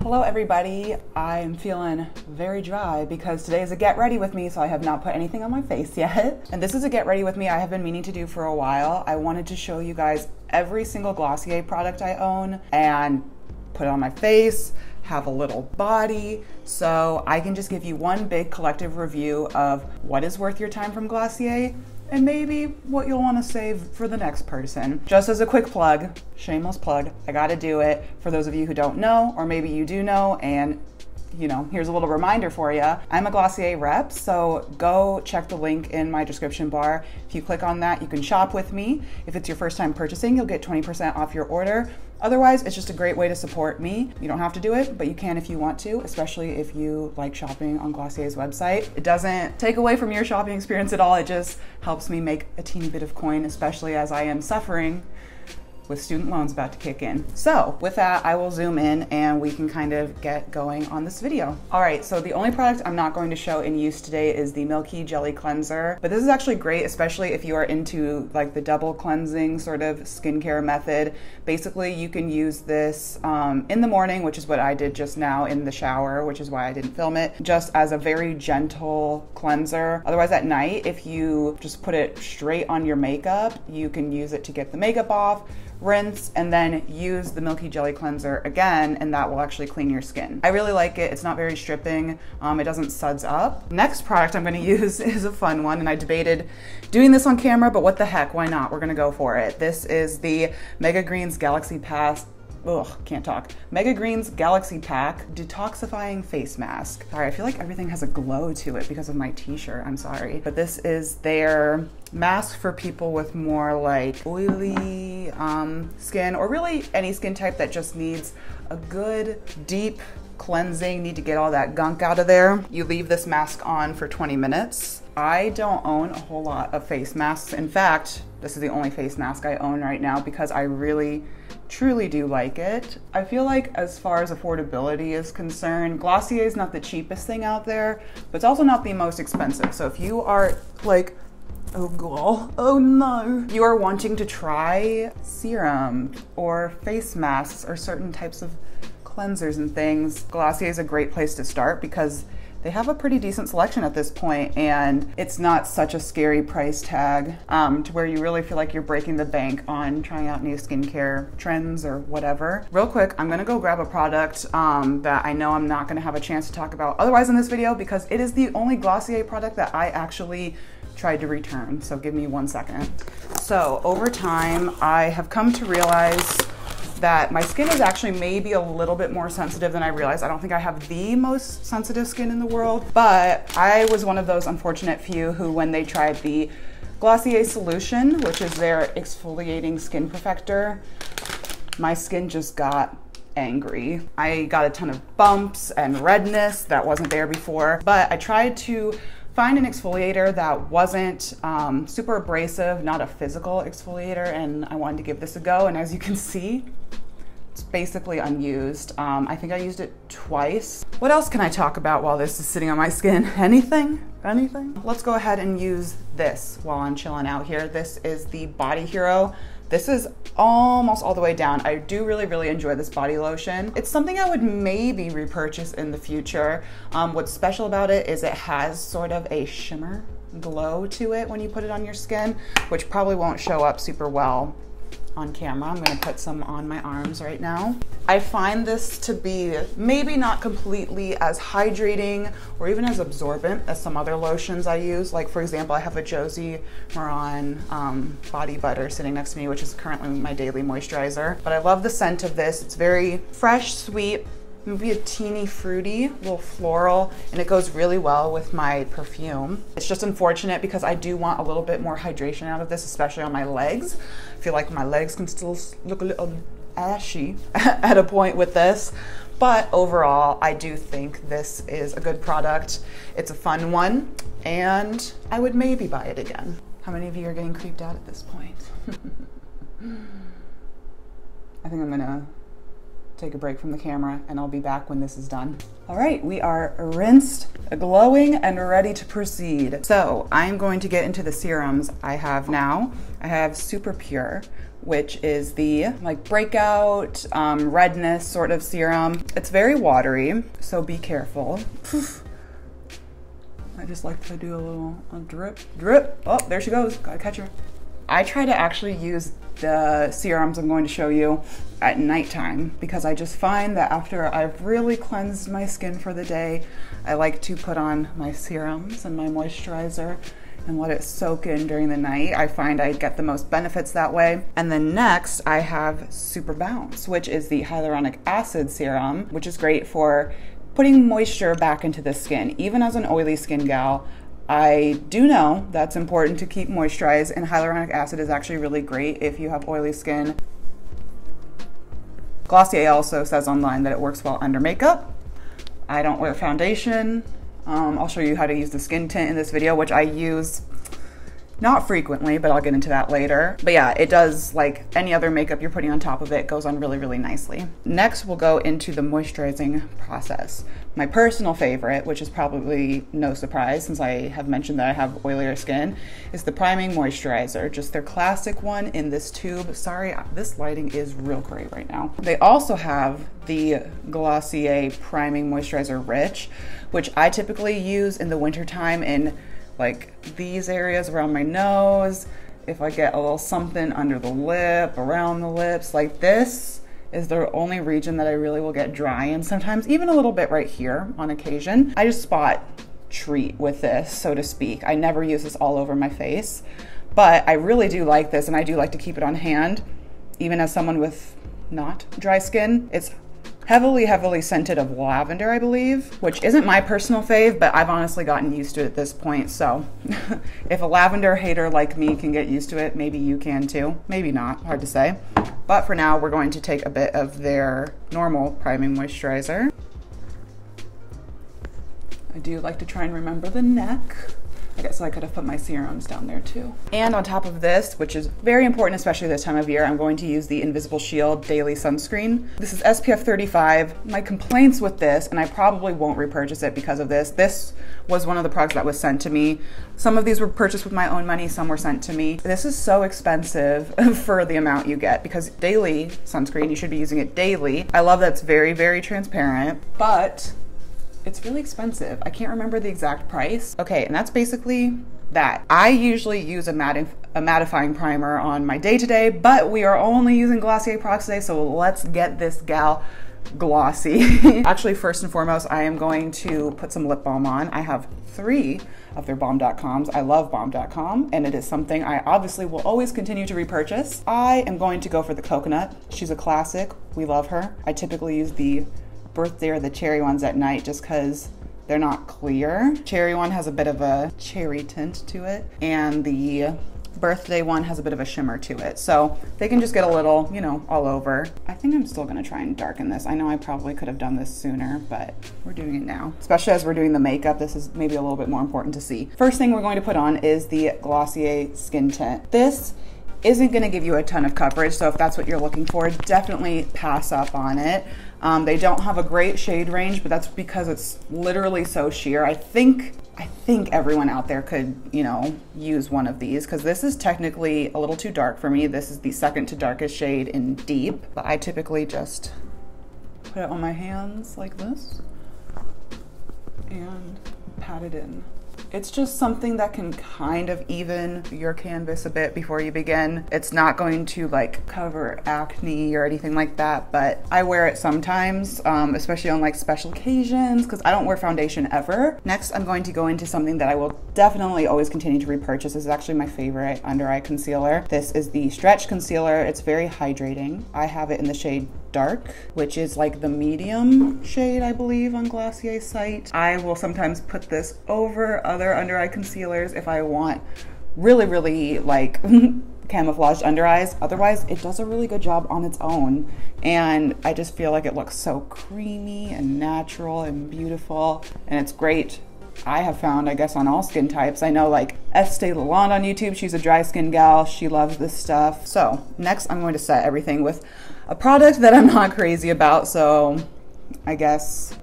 Hello everybody, I'm feeling very dry because today is a get ready with me, so I have not put anything on my face yet. And this is a get ready with me I have been meaning to do for a while. I wanted to show you guys every single Glossier product I own and put it on my face, have a little body, so I can just give you one big collective review of what is worth your time from Glossier and maybe what you'll want to save for the next person. Just as a quick plug, shameless plug, I gotta do it for those of you who don't know, or maybe you do know, and you know, here's a little reminder for you. I'm a Glossier rep, so go check the link in my description bar. If you click on that, you can shop with me. If it's your first time purchasing, you'll get 20% off your order. Otherwise, it's just a great way to support me. You don't have to do it, but you can if you want to, especially if you like shopping on Glossier's website. It doesn't take away from your shopping experience at all. It just helps me make a teeny bit of coin, especially as I am suffering with student loans about to kick in. So with that, I will zoom in and we can kind of get going on this video. All right, so the only product I'm not going to show in use today is the Milky Jelly Cleanser, but this is actually great, especially if you are into like the double cleansing sort of skincare method. Basically, you can use this in the morning, which is what I did just now in the shower, which is why I didn't film it, just as a very gentle cleanser. Otherwise at night, if you just put it straight on your makeup, you can use it to get the makeup off, rinse, and then use the Milky Jelly Cleanser again, and that will actually clean your skin. I really like it. It's not very stripping. It doesn't suds up. Next product I'm gonna use is a fun one, and I debated doing this on camera, but what the heck, why not? We're gonna go for it. This is the Mega Greens Galaxy Pass. Ugh, can't talk. Mega Greens Galaxy Pack Detoxifying Face Mask. Sorry, I feel like everything has a glow to it because of my t-shirt, I'm sorry. But this is their mask for people with more like oily skin, or really any skin type that just needs a good deep cleansing, need to get all that gunk out of there. You leave this mask on for 20 minutes. I don't own a whole lot of face masks. In fact, this is the only face mask I own right now because I really truly do like it. I feel like as far as affordability is concerned, Glossier is not the cheapest thing out there, but it's also not the most expensive. So if you are like, oh girl, oh no, you are wanting to try serum or face masks or certain types of cleansers and things, Glossier is a great place to start because they have a pretty decent selection at this point, and it's not such a scary price tag to where you really feel like you're breaking the bank on trying out new skincare trends or whatever. Real quick, I'm gonna go grab a product that I know I'm not gonna have a chance to talk about otherwise in this video because it is the only Glossier product that I actually tried to return. So give me 1 second. So over time, I have come to realize that my skin is actually maybe a little bit more sensitive than I realized. I don't think I have the most sensitive skin in the world, but I was one of those unfortunate few who, when they tried the Glossier Solution, which is their exfoliating skin perfector, my skin just got angry. I got a ton of bumps and redness that wasn't there before, but I tried to find an exfoliator that wasn't super abrasive, not a physical exfoliator, and I wanted to give this a go, and as you can see, it's basically unused. I think I used it twice. What else can I talk about while this is sitting on my skin? Anything? Anything? Let's go ahead and use this while I'm chilling out here. This is the Body Hero. This is almost all the way down. I do really enjoy this body lotion. It's something I would maybe repurchase in the future. What's special about it is it has sort of a shimmer glow to it when you put it on your skin, which probably won't show up super well on camera. I'm gonna put some on my arms right now. I find this to be maybe not completely as hydrating or even as absorbent as some other lotions I use. Like for example, I have a Josie Maran body butter sitting next to me, which is currently my daily moisturizer. But I love the scent of this. It's very fresh, sweet, maybe a teeny fruity, a little floral, and it goes really well with my perfume. It's just unfortunate because I do want a little bit more hydration out of this, especially on my legs. I feel like my legs can still look a little ashy at a point with this, but overall, I do think this is a good product. It's a fun one, and I would maybe buy it again. How many of you are getting creeped out at this point? I think I'm gonna take a break from the camera, and I'll be back when this is done. All right, we are rinsed, glowing, and ready to proceed. So I'm going to get into the serums I have now. I have Super Pure, which is the like breakout redness sort of serum. It's very watery, so be careful. I just like to do a little drip, drip. Oh, there she goes, gotta catch her. I try to actually use the serums I'm going to show you at nighttime because I just find that after I've really cleansed my skin for the day, I like to put on my serums and my moisturizer and let it soak in during the night. I find I get the most benefits that way. And then next I have Super Bounce, which is the hyaluronic acid serum, which is great for putting moisture back into the skin. Even as an oily skin gal, I do know that's important to keep moisturized, and hyaluronic acid is actually really great if you have oily skin. Glossier also says online that it works well under makeup. I don't wear foundation. I'll show you how to use the skin tint in this video, which I use not frequently, but I'll get into that later. But yeah, it does, like any other makeup you're putting on top of it, goes on really, really nicely. Next, we'll go into the moisturizing process. My personal favorite, which is probably no surprise since I have mentioned that I have oilier skin, is the Priming Moisturizer, just their classic one in this tube. Sorry, this lighting is real great right now. They also have the Glossier Priming Moisturizer Rich, which I typically use in the wintertime in like these areas around my nose, if I get a little something under the lip, around the lips. Like this is the only region that I really will get dry, and sometimes even a little bit right here on occasion. I just spot treat with this, so to speak. I never use this all over my face, but I really do like this, and I do like to keep it on hand, even as someone with not dry skin. It's heavily scented of lavender, I believe, which isn't my personal fave, but I've honestly gotten used to it at this point. So if a lavender hater like me can get used to it, maybe you can too. Maybe not, hard to say. But for now, we're going to take a bit of their normal priming moisturizer. I do like to try and remember the neck. I guess I could have put my serums down there too. And on top of this, which is very important, especially this time of year, I'm going to use the Invisible Shield Daily Sunscreen. This is SPF 35. My complaints with this, and I probably won't repurchase it because of this was one of the products that was sent to me. Some of these were purchased with my own money, some were sent to me. This is so expensive for the amount you get, because daily sunscreen, you should be using it daily. I love that it's very transparent, but it's really expensive. I can't remember the exact price. Okay, and that's basically that. I usually use a mattifying primer on my day-to-day, but we are only using Glossier products today, so let's get this gal glossy. Actually, first and foremost, I am going to put some lip balm on. I have 3 of their Balm Dotcoms. I love Balm Dotcom, and it is something I obviously will always continue to repurchase. I am going to go for the coconut. She's a classic. We love her. I typically use the birthday or the cherry ones at night just because they're not clear. Cherry one has a bit of a cherry tint to it, and the birthday one has a bit of a shimmer to it. So they can just get a little, you know, all over. I think I'm still gonna try and darken this. I know I probably could have done this sooner, but we're doing it now. Especially as we're doing the makeup, this is maybe a little bit more important to see. First thing we're going to put on is the Glossier Skin Tint. This isn't gonna give you a ton of coverage, so if that's what you're looking for, definitely pass up on it. They don't have a great shade range, but that's because it's literally so sheer. I think everyone out there could, you know, use one of these, because this is technically a little too dark for me. This is the second to darkest shade in deep, but I typically just put it on my hands like this and pat it in. It's just something that can kind of even your canvas a bit before you begin. It's not going to like cover acne or anything like that, but I wear it sometimes, especially on like special occasions, because I don't wear foundation ever. Next, I'm going to go into something that I will definitely always continue to repurchase. This is actually my favorite under eye concealer. This is the Stretch Concealer. It's very hydrating. I have it in the shade Dark, which is like the medium shade, I believe, on Glossier's site. I will sometimes put this over other under eye concealers if I want really like camouflaged under eyes. Otherwise, it does a really good job on its own, and I just feel like it looks so creamy and natural and beautiful, and it's great. I have found, I guess, on all skin types. I know like Estee Lalonde on YouTube, she's a dry skin gal. She loves this stuff. So next I'm going to set everything with a product that I'm not crazy about, so I guess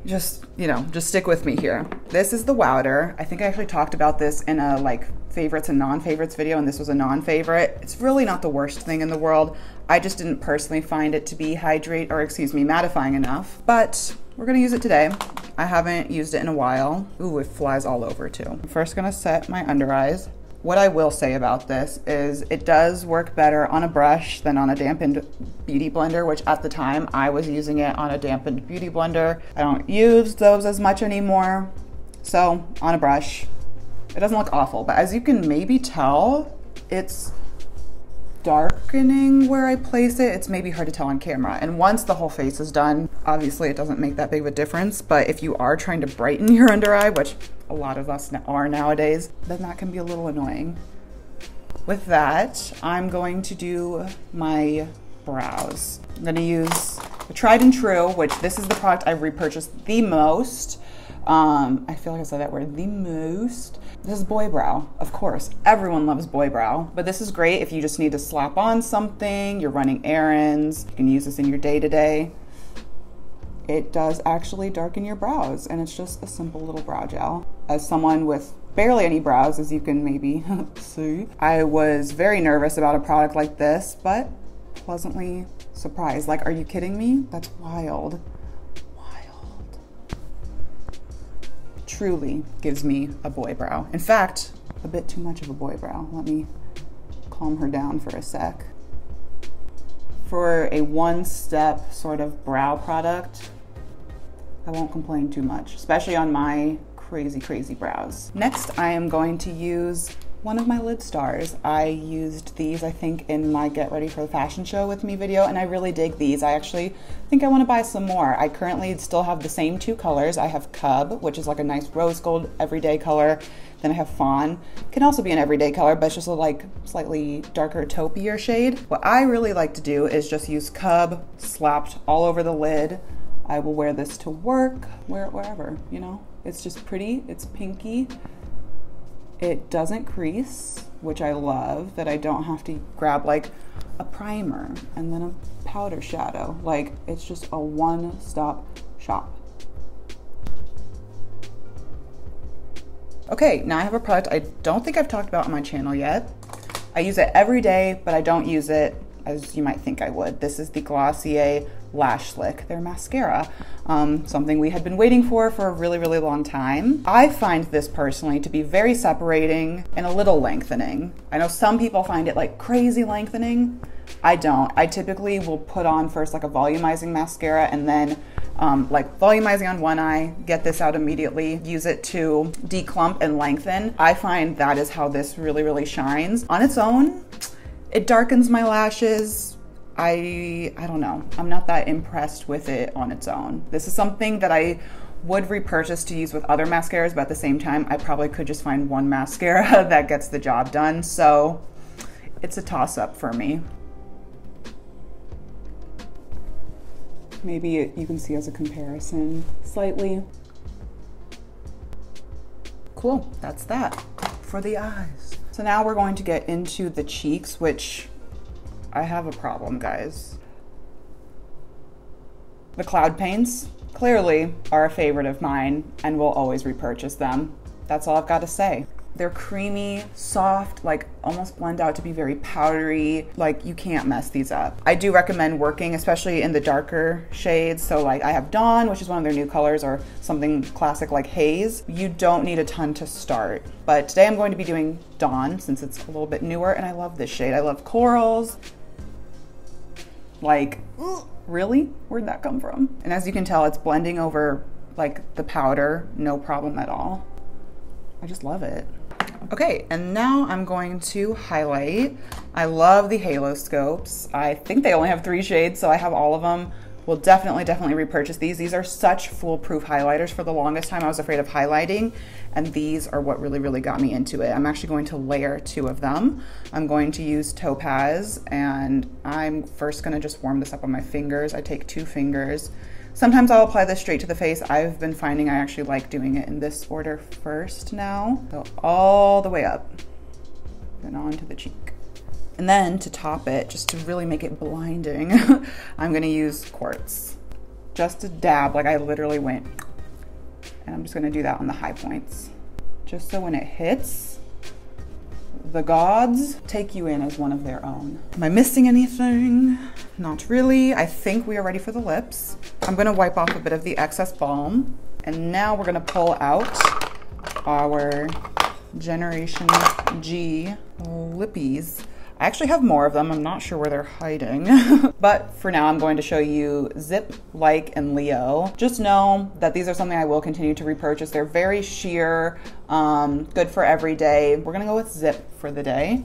just, you know, just stick with me here. This is the Wowder. I think I actually talked about this in a like favorites and non-favorites video, and this was a non-favorite. It's really not the worst thing in the world. I just didn't personally find it to be mattifying enough, but we're gonna use it today. I haven't used it in a while. Ooh, it flies all over too. I'm first gonna set my under eyes. What I will say about this is it does work better on a brush than on a dampened beauty blender, which at the time I was using it on a dampened beauty blender. I don't use those as much anymore. So on a brush, it doesn't look awful, but as you can maybe tell, it's darkening where I place it. It's maybe hard to tell on camera. And once the whole face is done, obviously it doesn't make that big of a difference, but if you are trying to brighten your under eye, which a lot of us are nowadays, then that can be a little annoying. With that, I'm going to do my brows. I'm gonna use the tried and true, which this is the product I've repurchased the most. I feel like I said that word, the most. This is Boy Brow, of course. Everyone loves Boy Brow, but this is great if you just need to slap on something, you're running errands, you can use this in your day-to-day. It does actually darken your brows, and it's just a simple little brow gel. As someone with barely any brows, as you can maybe see, I was very nervous about a product like this, but pleasantly surprised. Like, are you kidding me? That's wild. Truly gives me a boy brow. In fact, a bit too much of a boy brow. Let me calm her down for a sec. For a one-step sort of brow product, I won't complain too much, especially on my crazy, crazy brows. Next, I am going to use one of my lid stars. I used these, I think, in my Get Ready for the Fashion Show with Me video, and I really dig these. I actually think I want to buy some more. I currently still have the same two colors. I have Cub, which is like a nice rose gold everyday color. Then I have Fawn. Can also be an everyday color, but it's just a like slightly darker taupier shade. What I really like to do is just use Cub slapped all over the lid. I will wear this to work, wear it wherever, you know? It's just pretty, it's pinky. It doesn't crease, which I love, that I don't have to grab like a primer and then a powder shadow. Like, it's just a one-stop shop. Okay, now I have a product I don't think I've talked about on my channel yet. I use it every day, but I don't use it as you might think I would. This is the Glossier Lash Slick, their mascara. Something we had been waiting for a really, really long time. I find this personally to be very separating and a little lengthening. I know some people find it like crazy lengthening. I don't. I typically will put on first like a volumizing mascara and then like volumizing on one eye, get this out immediately, use it to declump and lengthen. I find that is how this really, really shines. On its own, it darkens my lashes. I don't know. I'm not that impressed with it on its own. This is something that I would repurchase to use with other mascaras, but at the same time, I probably could just find one mascara that gets the job done. So it's a toss-up for me. Maybe you can see as a comparison slightly. Cool, that's that for the eyes. So now we're going to get into the cheeks, which I have a problem, guys. The cloud paints clearly are a favorite of mine and will always repurchase them. That's all I've got to say. They're creamy, soft, like almost blend out to be very powdery. Like, you can't mess these up. I do recommend working, especially in the darker shades. So like I have Dawn, which is one of their new colors, or something classic like Haze. You don't need a ton to start. But today I'm going to be doing Dawn since it's a little bit newer, and I love this shade. I love corals. Like, really? Where'd that come from? And as you can tell, it's blending over like the powder, no problem at all. I just love it. Okay, and now I'm going to highlight. I love the Haloscopes. I think they only have 3 shades, so I have all of them. Will definitely repurchase these. These are such foolproof highlighters. For the longest time, I was afraid of highlighting, and these are what really got me into it. I'm actually going to layer 2 of them. I'm going to use Topaz, and I'm first gonna just warm this up on my fingers. I take 2 fingers. Sometimes I'll apply this straight to the face. I've been finding I actually like doing it in this order first now. Go all the way up, then on to the cheek. And then to top it, just to really make it blinding, I'm gonna use quartz. Just a dab, like I literally went, and I'm just gonna do that on the high points. Just so when it hits, the gods take you in as one of their own. Am I missing anything? Not really. I think we are ready for the lips. I'm gonna wipe off a bit of the excess balm. And now we're gonna pull out our Generation G lippies. I actually have more of them. I'm not sure where they're hiding. But for now, I'm going to show you Zip, Like, and Leo. Just know that these are something I will continue to repurchase. They're very sheer, good for every day. We're gonna go with Zip for the day.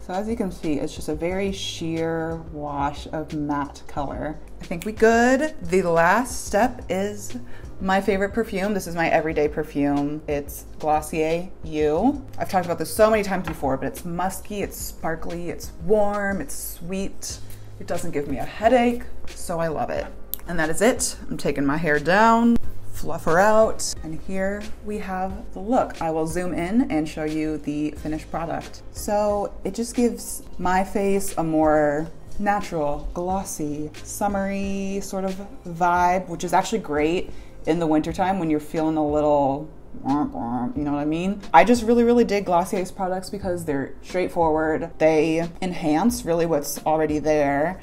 So as you can see, it's just a very sheer wash of matte color. I think we good. The last step is my favorite perfume. This is my everyday perfume. It's Glossier You. I've talked about this so many times before, but it's musky, it's sparkly, it's warm, it's sweet. It doesn't give me a headache, so I love it. And that is it. I'm taking my hair down, fluff her out, and here we have the look. I will zoom in and show you the finished product. So it just gives my face a more natural, glossy, summery sort of vibe, which is actually great in the wintertime when you're feeling a little, you know what I mean? I just really dig Glossier's products because they're straightforward. They enhance really what's already there.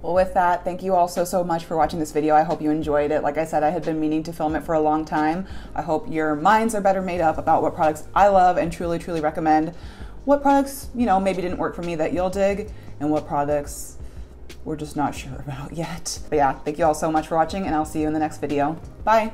Well, with that, thank you all so much for watching this video. I hope you enjoyed it. Like I said, I had been meaning to film it for a long time. I hope your minds are better made up about what products I love and truly recommend. What products, you know, maybe didn't work for me that you'll dig, and what products we're just not sure about yet. But yeah, thank you all so much for watching, and I'll see you in the next video. Bye.